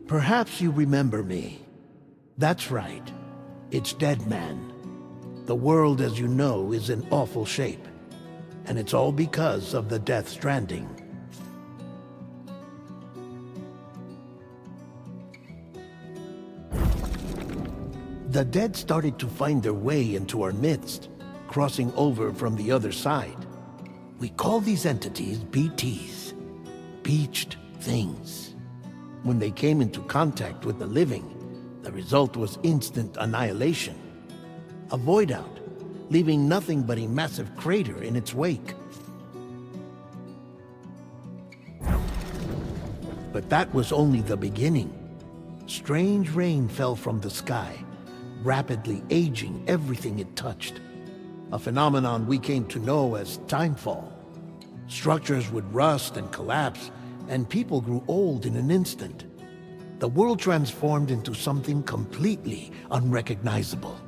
Perhaps you remember me. That's right. It's Dead Man. The world, as you know, is in awful shape. And it's all because of the Death Stranding. The dead started to find their way into our midst, crossing over from the other side. We call these entities BTs, beached things. When they came into contact with the living, the result was instant annihilation. A void out, leaving nothing but a massive crater in its wake. But that was only the beginning. Strange rain fell from the sky, rapidly aging everything it touched. A phenomenon we came to know as timefall. Structures would rust and collapse, and people grew old in an instant. The world transformed into something completely unrecognizable.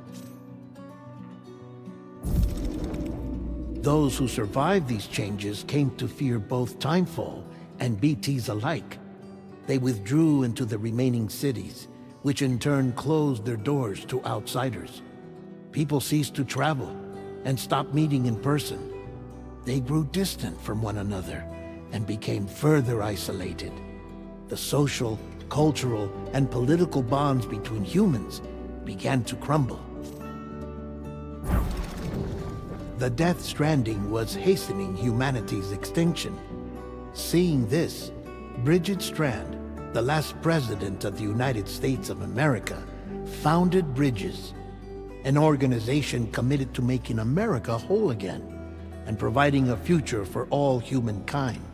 Those who survived these changes came to fear both timefall and BTs alike. They withdrew into the remaining cities, which in turn closed their doors to outsiders. People ceased to travel and stopped meeting in person. They grew distant from one another and became further isolated. The social, cultural, and political bonds between humans began to crumble. The Death Stranding was hastening humanity's extinction. Seeing this, Bridget Strand, the last president of the United States of America, founded Bridges, an organization committed to making America whole again and providing a future for all humankind.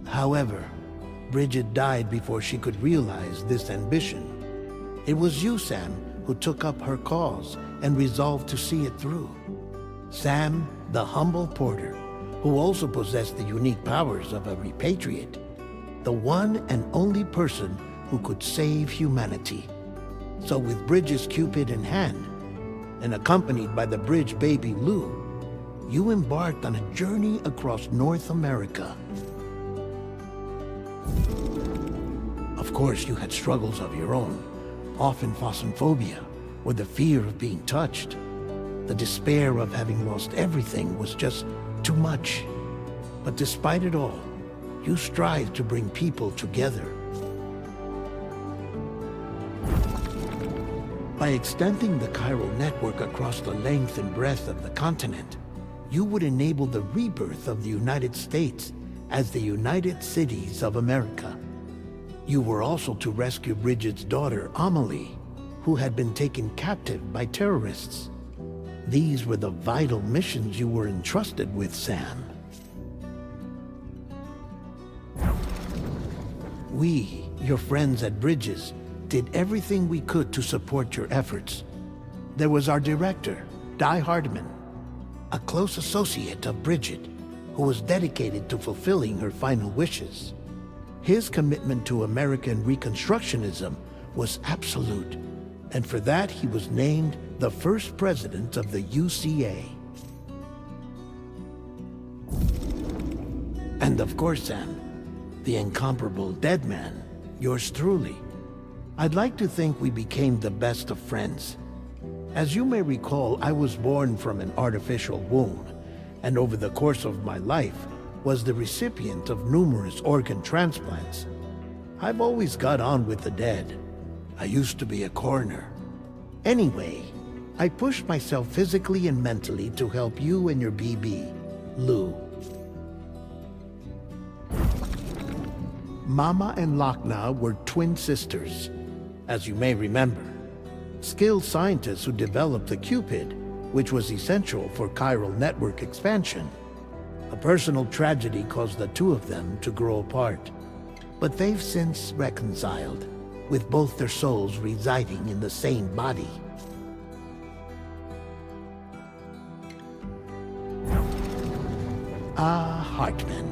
However, Bridget died before she could realize this ambition. It was you, Sam, who took up her cause and resolved to see it through. Sam, the humble porter, who also possessed the unique powers of a repatriate, the one and only person who could save humanity. So with Bridges' Cupid in hand, and accompanied by the bridge baby Lou, you embarked on a journey across North America. Of course, you had struggles of your own, often phosphorophobia, or the fear of being touched. The despair of having lost everything was just too much. But despite it all, you strive to bring people together. By extending the chiral network across the length and breadth of the continent, you would enable the rebirth of the United States as the United Cities of America. You were also to rescue Bridget's daughter, Amelie, who had been taken captive by terrorists. These were the vital missions you were entrusted with, Sam. We, your friends at Bridges, did everything we could to support your efforts. There was our director, Di Hardman, a close associate of Bridget, who was dedicated to fulfilling her final wishes. His commitment to American Reconstructionism was absolute, and for that he was named the first president of the UCA. And of course, Sam, the incomparable Dead Man, yours truly. I'd like to think we became the best of friends. As you may recall, I was born from an artificial womb, and over the course of my life, was the recipient of numerous organ transplants. I've always got on with the dead. I used to be a coroner. Anyway, I pushed myself physically and mentally to help you and your BB, Lou. Mama and Lakna were twin sisters, as you may remember. Skilled scientists who developed the Cupid, which was essential for chiral network expansion. A personal tragedy caused the two of them to grow apart, but they've since reconciled, with both their souls residing in the same body. Ah, Hartman.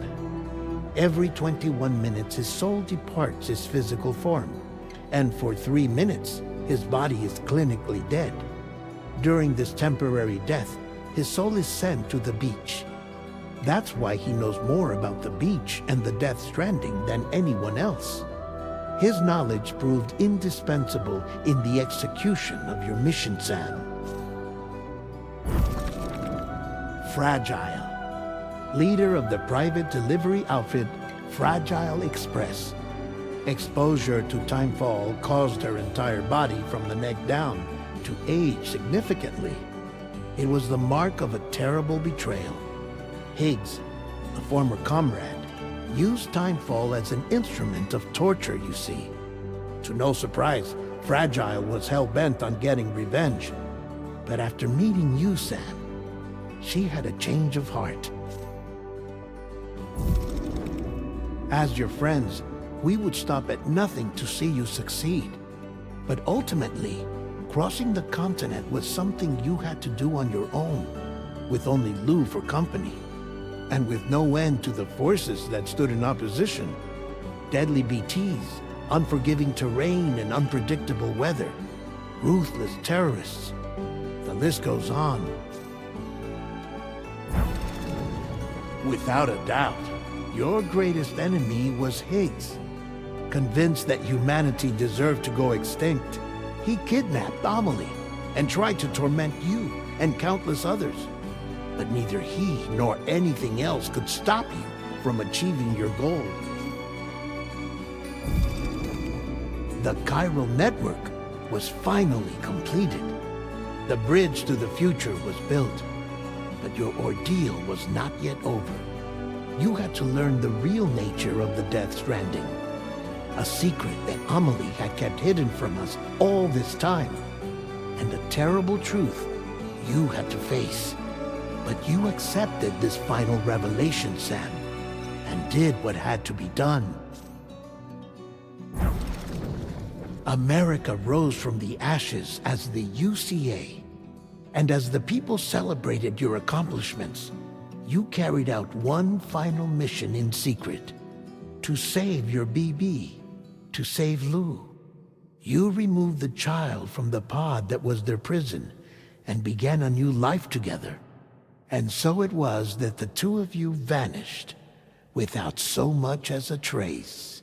Every 21 minutes his soul departs his physical form, and for 3 minutes his body is clinically dead. During this temporary death, his soul is sent to the beach. That's why he knows more about the beach and the Death Stranding than anyone else. His knowledge proved indispensable in the execution of your mission, Sam. Fragile, leader of the private delivery outfit Fragile Express. Exposure to timefall caused her entire body from the neck down to age significantly. It was the mark of a terrible betrayal. Higgs, a former comrade, used timefall as an instrument of torture, you see. To no surprise, Fragile was hell-bent on getting revenge. But after meeting you, Sam, she had a change of heart. As your friends, we would stop at nothing to see you succeed. But ultimately, crossing the continent was something you had to do on your own, with only Lou for company, and with no end to the forces that stood in opposition. Deadly BTs, unforgiving terrain and unpredictable weather, ruthless terrorists. The list goes on. Without a doubt, your greatest enemy was Higgs. Convinced that humanity deserved to go extinct, he kidnapped Amelie and tried to torment you and countless others. But neither he nor anything else could stop you from achieving your goal. The chiral network was finally completed. The bridge to the future was built. But your ordeal was not yet over. You had to learn the real nature of the Death Stranding. A secret that Amelie had kept hidden from us all this time. And a terrible truth you had to face. But you accepted this final revelation, Sam, and did what had to be done. America rose from the ashes as the UCA. And as the people celebrated your accomplishments, you carried out one final mission in secret. To save your BB. To save Lou. You removed the child from the pod that was their prison and began a new life together. And so it was that the two of you vanished without so much as a trace.